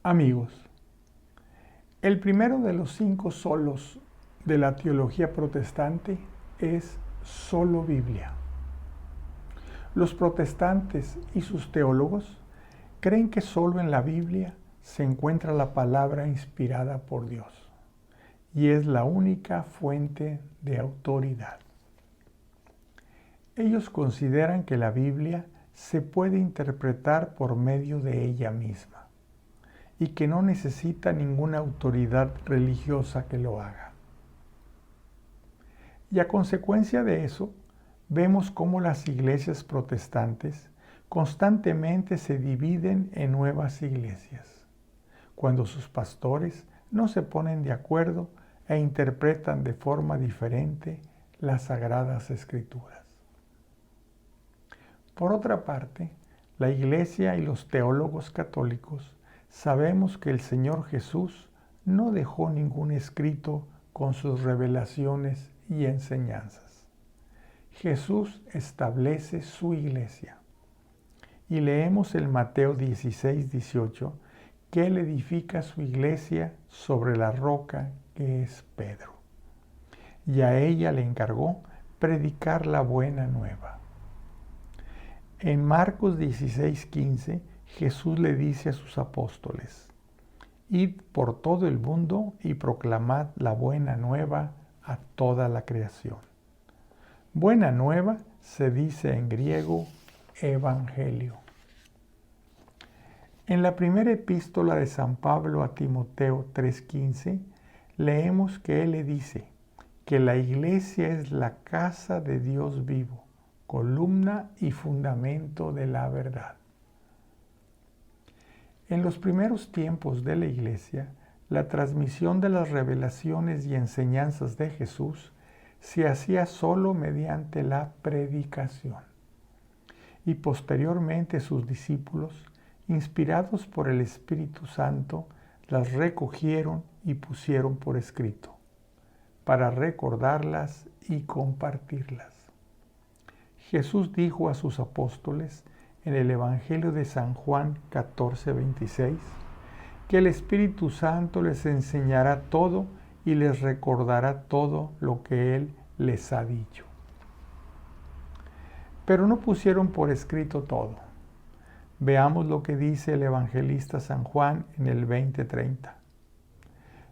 Amigos, el primero de los 5 solos de la teología protestante es solo Biblia. Los protestantes y sus teólogos creen que solo en la Biblia se encuentra la palabra inspirada por Dios y es la única fuente de autoridad. Ellos consideran que la Biblia se puede interpretar por medio de ella misma y que no necesita ninguna autoridad religiosa que lo haga. Y a consecuencia de eso, vemos cómo las iglesias protestantes constantemente se dividen en nuevas iglesias, cuando sus pastores no se ponen de acuerdo e interpretan de forma diferente las Sagradas Escrituras. Por otra parte, la Iglesia y los teólogos católicos sabemos que el Señor Jesús no dejó ningún escrito con sus revelaciones y enseñanzas. Jesús establece su iglesia. Y leemos en Mateo 16:18 que Él edifica su iglesia sobre la roca que es Pedro. Y a ella le encargó predicar la buena nueva. En Marcos 16:15, Jesús le dice a sus apóstoles: Id por todo el mundo y proclamad la buena nueva a toda la creación. Buena nueva se dice en griego evangelio. En la primera epístola de San Pablo a Timoteo 3:15, leemos que él le dice que la iglesia es la casa de Dios vivo, columna y fundamento de la verdad. En los primeros tiempos de la Iglesia, la transmisión de las revelaciones y enseñanzas de Jesús se hacía solo mediante la predicación. Y posteriormente sus discípulos, inspirados por el Espíritu Santo, las recogieron y pusieron por escrito, para recordarlas y compartirlas. Jesús dijo a sus apóstoles en el Evangelio de San Juan 14:26, que el Espíritu Santo les enseñará todo y les recordará todo lo que Él les ha dicho. Pero no pusieron por escrito todo. Veamos lo que dice el evangelista San Juan en el 20:30.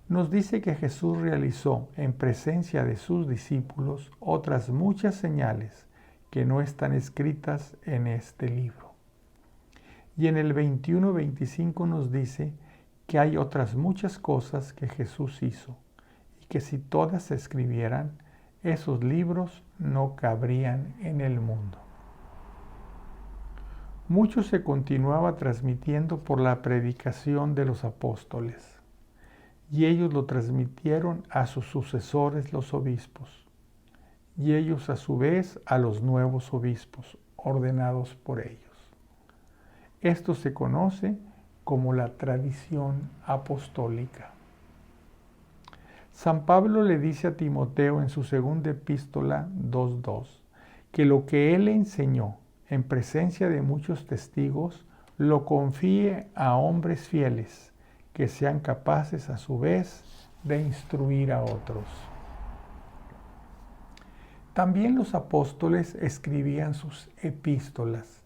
Nos dice que Jesús realizó en presencia de sus discípulos otras muchas señales que no están escritas en este libro. Y en el 21:25 nos dice que hay otras muchas cosas que Jesús hizo y que si todas se escribieran, esos libros no cabrían en el mundo. Mucho se continuaba transmitiendo por la predicación de los apóstoles, y ellos lo transmitieron a sus sucesores los obispos, y ellos a su vez a los nuevos obispos ordenados por ellos. Esto se conoce como la tradición apostólica. San Pablo le dice a Timoteo en su segunda epístola 2:2 que lo que él enseñó en presencia de muchos testigos lo confíe a hombres fieles que sean capaces a su vez de instruir a otros. También los apóstoles escribían sus epístolas,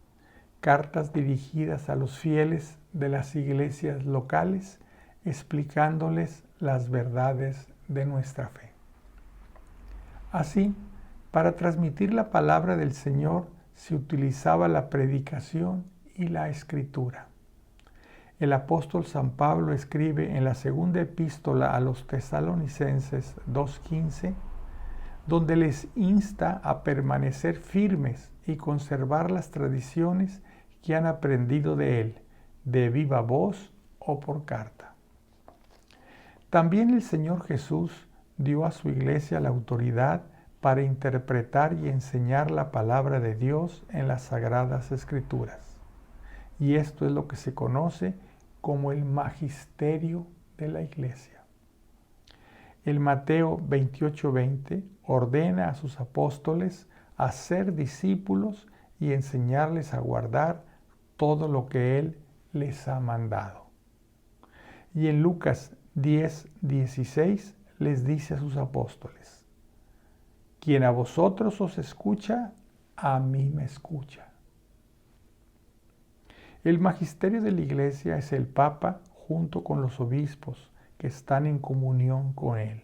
cartas dirigidas a los fieles de las iglesias locales, explicándoles las verdades de nuestra fe. Así, para transmitir la palabra del Señor se utilizaba la predicación y la escritura. El apóstol San Pablo escribe en la segunda epístola a los Tesalonicenses 2:15, donde les insta a permanecer firmes y conservar las tradiciones que han aprendido de él, de viva voz o por carta. También el Señor Jesús dio a su iglesia la autoridad para interpretar y enseñar la palabra de Dios en las Sagradas Escrituras. Y esto es lo que se conoce como el magisterio de la iglesia. El Mateo 28:20 ordena a sus apóstoles a ser discípulos y enseñarles a guardar todo lo que Él les ha mandado. Y en Lucas 10:16 les dice a sus apóstoles: quien a vosotros os escucha, a mí me escucha. El magisterio de la Iglesia es el Papa junto con los obispos que están en comunión con él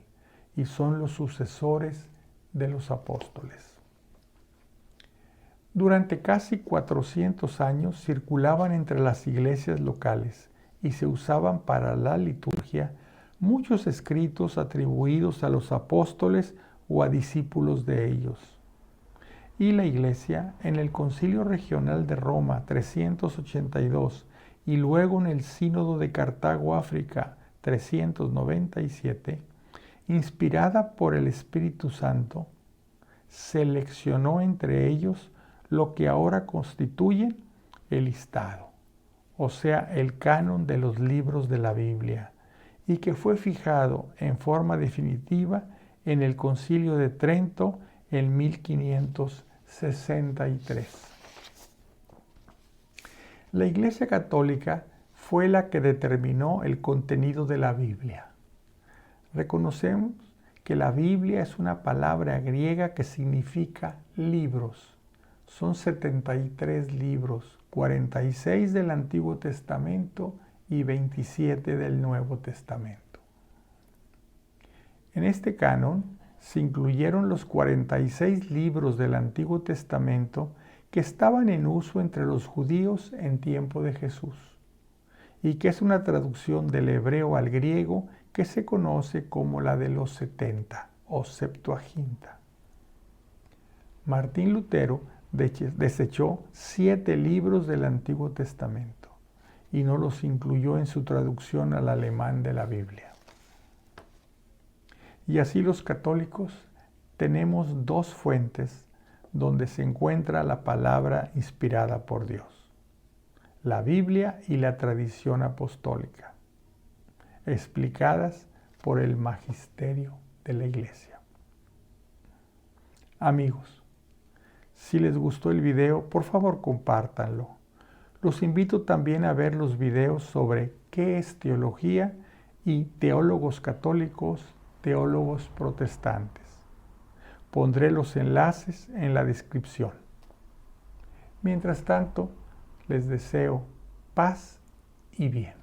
y son los sucesores de los apóstoles. Durante casi 400 años circulaban entre las iglesias locales y se usaban para la liturgia muchos escritos atribuidos a los apóstoles o a discípulos de ellos. Y la Iglesia, en el Concilio Regional de Roma 382 y luego en el Sínodo de Cartago África 397, inspirada por el Espíritu Santo, seleccionó entre ellos lo que ahora constituye el listado, o sea, el canon de los libros de la Biblia, y que fue fijado en forma definitiva en el Concilio de Trento en 1563. La Iglesia Católica fue la que determinó el contenido de la Biblia. Reconocemos que la Biblia es una palabra griega que significa libros. Son 73 libros, 46 del Antiguo Testamento y 27 del Nuevo Testamento. En este canon se incluyeron los 46 libros del Antiguo Testamento que estaban en uso entre los judíos en tiempo de Jesús, y que es una traducción del hebreo al griego que se conoce como la de los 70 o Septuaginta. Martín Lutero desechó 7 libros del Antiguo Testamento y no los incluyó en su traducción al alemán de la Biblia. Y así los católicos tenemos 2 fuentes donde se encuentra la palabra inspirada por Dios: la Biblia y la tradición apostólica, explicadas por el magisterio de la Iglesia. Amigos, si les gustó el video, por favor compártanlo. Los invito también a ver los videos sobre qué es teología y teólogos católicos, teólogos protestantes. Pondré los enlaces en la descripción. Mientras tanto, les deseo paz y bien.